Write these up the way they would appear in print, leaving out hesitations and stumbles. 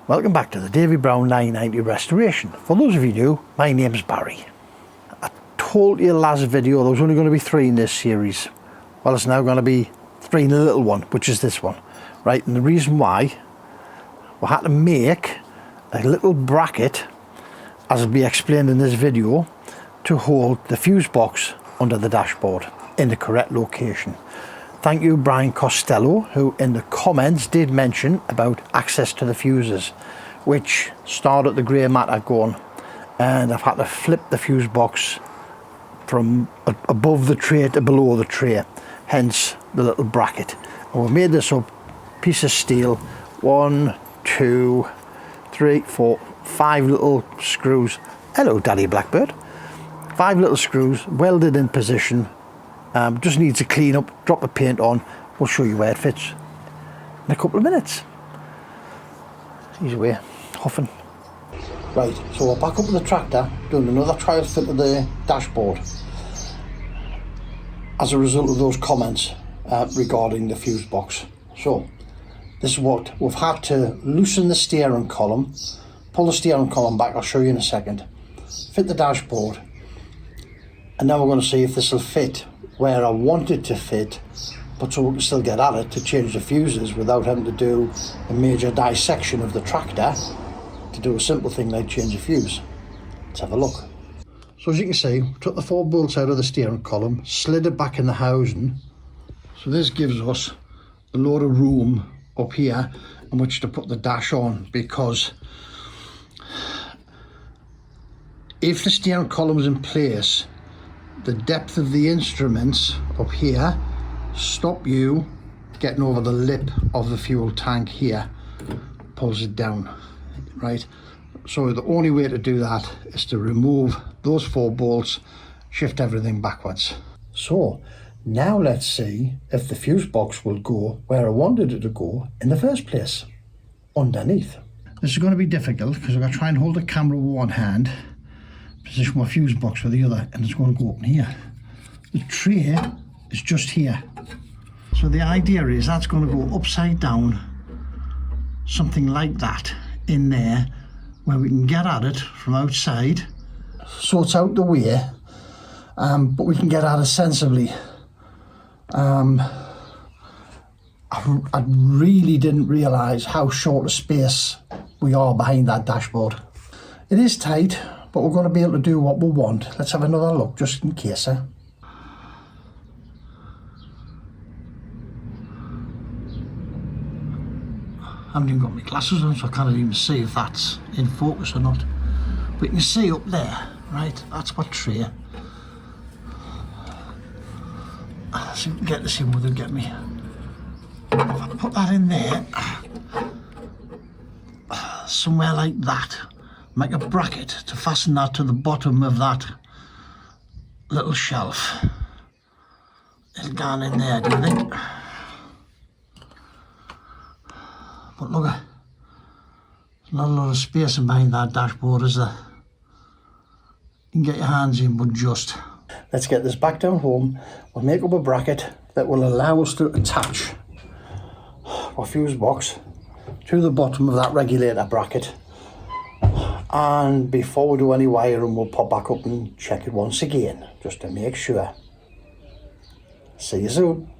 Welcome back to the Davy Brown 990 restoration. For those of you new, my name's Barry. I told you last video there was only going to be 3 in this series. Well, it's now going to be 3 in the little one, which is this one, right? And the reason why, we had to make a little bracket, as will be explained in this video, to hold the fuse box under the dashboard in the correct location. Thank you, Brian Costello, who in the comments did mention about access to the fuses, which started the grey matter going, and I've had to flip the fuse box from above the tray to below the tray, hence the little bracket. And we've made this up, piece of steel, 1, 2, 3, 4, 5 little screws. Hello, Daddy Blackbird. 5 little screws welded in position. Just needs a clean up, drop the paint on. We'll show you where it fits in a couple of minutes. Easy way, huffing. Right, so we're back up with the tractor, doing another trial fit of the dashboard as a result of those comments regarding the fuse box. So this is what we've had to loosen the steering column, pull the steering column back, I'll show you in a second, fit the dashboard, and now we're going to see if this will fit where I want it to fit, but so we can still get at it to change the fuses without having to do a major dissection of the tractor to do a simple thing like change a fuse. Let's have a look. So as you can see, we took the 4 bolts out of the steering column, slid it back in the housing. So this gives us a load of room up here in which to put the dash on, because if the steering column is in place, the depth of the instruments up here stop you getting over the lip of the fuel tank here, pulls it down, right? So the only way to do that is to remove those 4 bolts, shift everything backwards. So now let's see if the fuse box will go where I wanted it to go in the first place, underneath. This is going to be difficult because I'm going to try and hold the camera with one hand, position my fuse box with the other, and it's going to go up in here. The tray is just here, so the idea is that's going to go upside down, something like that, in there where we can get at it from outside, so it's out the way, but we can get at it sensibly. I really didn't realise how short a space we are behind that dashboard. It is tight, but we're going to be able to do what we want. Let's have another look just in case. I haven't even got my glasses on, so I can't even see if that's in focus or not. But you can see up there, right, that's my tray. So you can get this in without getting me. If I put that in there, somewhere like that, make a bracket to fasten that to the bottom of that little shelf. It'll go in there, do you think? But look, there's not a lot of space behind that dashboard, is there? You can get your hands in, but just. Let's get this back down home. We'll make up a bracket that will allow us to attach our fuse box to the bottom of that regulator bracket. And before we do any wiring, we'll pop back up and check it once again, just to make sure. See you soon.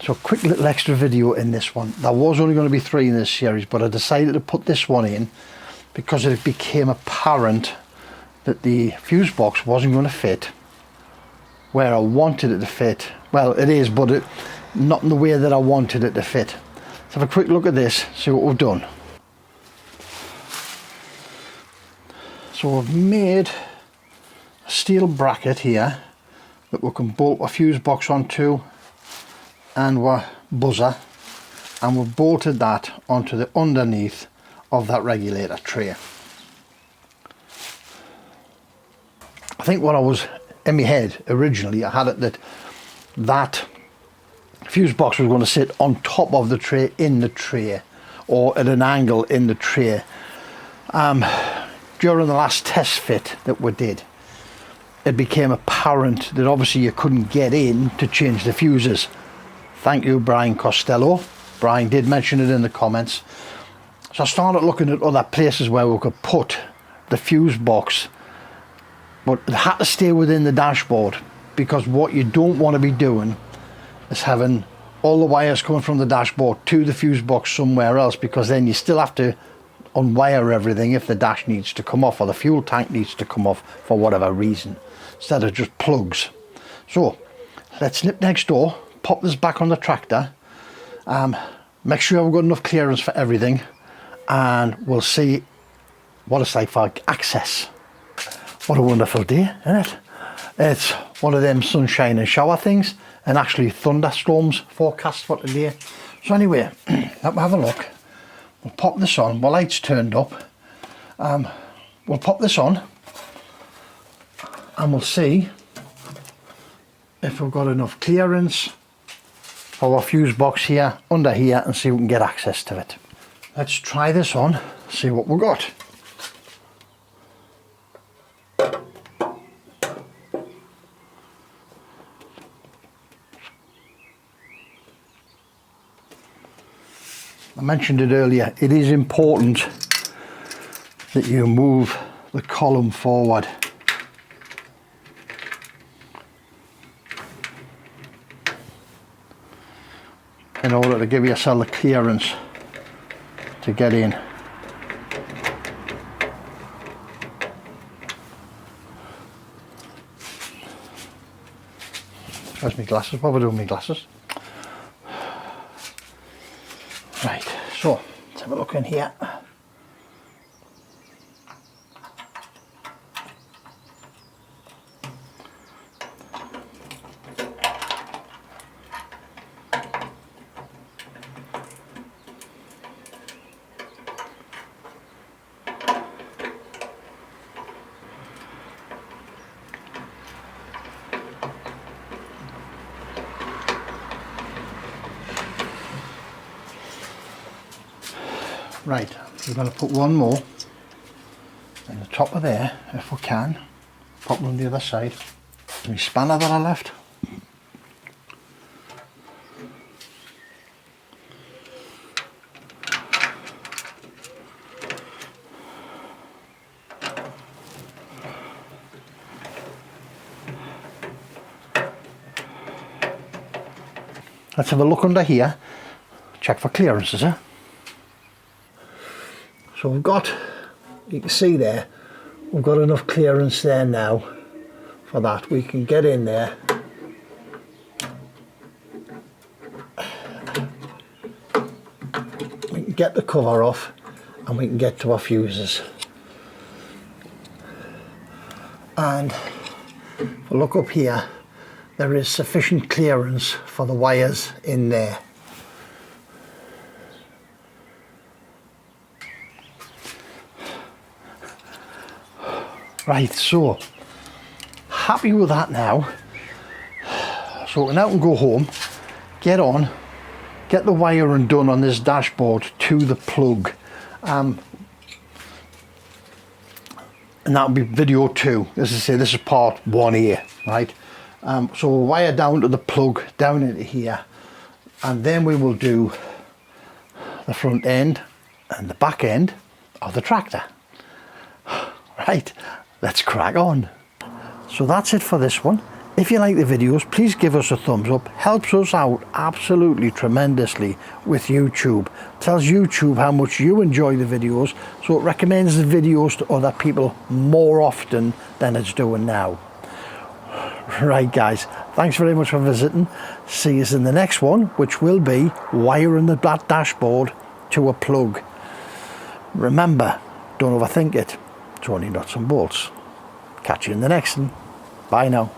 So quick little extra video in this one. There was only going to be 3 in this series, but I decided to put this one in because it became apparent that the fuse box wasn't going to fit where I wanted it to fit. Well, it is, but not in the way that I wanted it to fit. Let's have a quick look at this, see what we've done. So we've made a steel bracket here that we can bolt a fuse box onto and our buzzer, and we've bolted that onto the underneath of that regulator tray. I think what I was in my head originally, I had it that fuse box was going to sit on top of the tray, in the tray, or at an angle in the tray. During the last test fit that we did, it became apparent that obviously you couldn't get in to change the fuses. Thank you, Brian Costello. Brian did mention it in the comments. So I started looking at other places where we could put the fuse box, but it had to stay within the dashboard, because what you don't want to be doing is having all the wires coming from the dashboard to the fuse box somewhere else, because then you still have to unwire everything if the dash needs to come off or the fuel tank needs to come off for whatever reason, instead of just plugs. So let's nip next door, pop this back on the tractor, make sure we've got enough clearance for everything, and we'll see what it's like for access. What a wonderful day, isn't it? It's one of them sunshine and shower things, and actually thunderstorms forecast for today. So anyway, let me have a look. We'll pop this on. My light's turned up. We'll pop this on and we'll see if we've got enough clearance for our fuse box here, under here, and see if we can get access to it. Let's try this on, see what we've got. I mentioned it earlier, it is important that you move the column forward. In order to give yourself the clearance to get in. Where's my glasses? What am I doing with my glasses? Right, so let's have a look in here. Right, we're going to put one more in the top of there, if we can. Pop it on the other side. My spanner that I left. Let's have a look under here, check for clearances, eh? So we've got, you can see there, we've got enough clearance there now for that. We can get in there. We can get the cover off and we can get to our fuses. And if we look up here, there is sufficient clearance for the wires in there. Right, so happy with that now. So we now can go home, get on, get the wiring done on this dashboard to the plug, and that'll be video 2. As I say, this is part 1 here, right? So we'll wire down to the plug down into here, and then we will do the front end and the back end of the tractor. Right, let's crack on. So that's it for this one. If you like the videos, please give us a thumbs up. Helps us out absolutely tremendously with YouTube. Tells YouTube how much you enjoy the videos, so it recommends the videos to other people more often than it's doing now. Right guys, thanks very much for visiting. See us in the next one, which will be wiring the dashboard to a plug. Remember, don't overthink it. It's only nuts and bolts. Catch you in the next one. Bye now.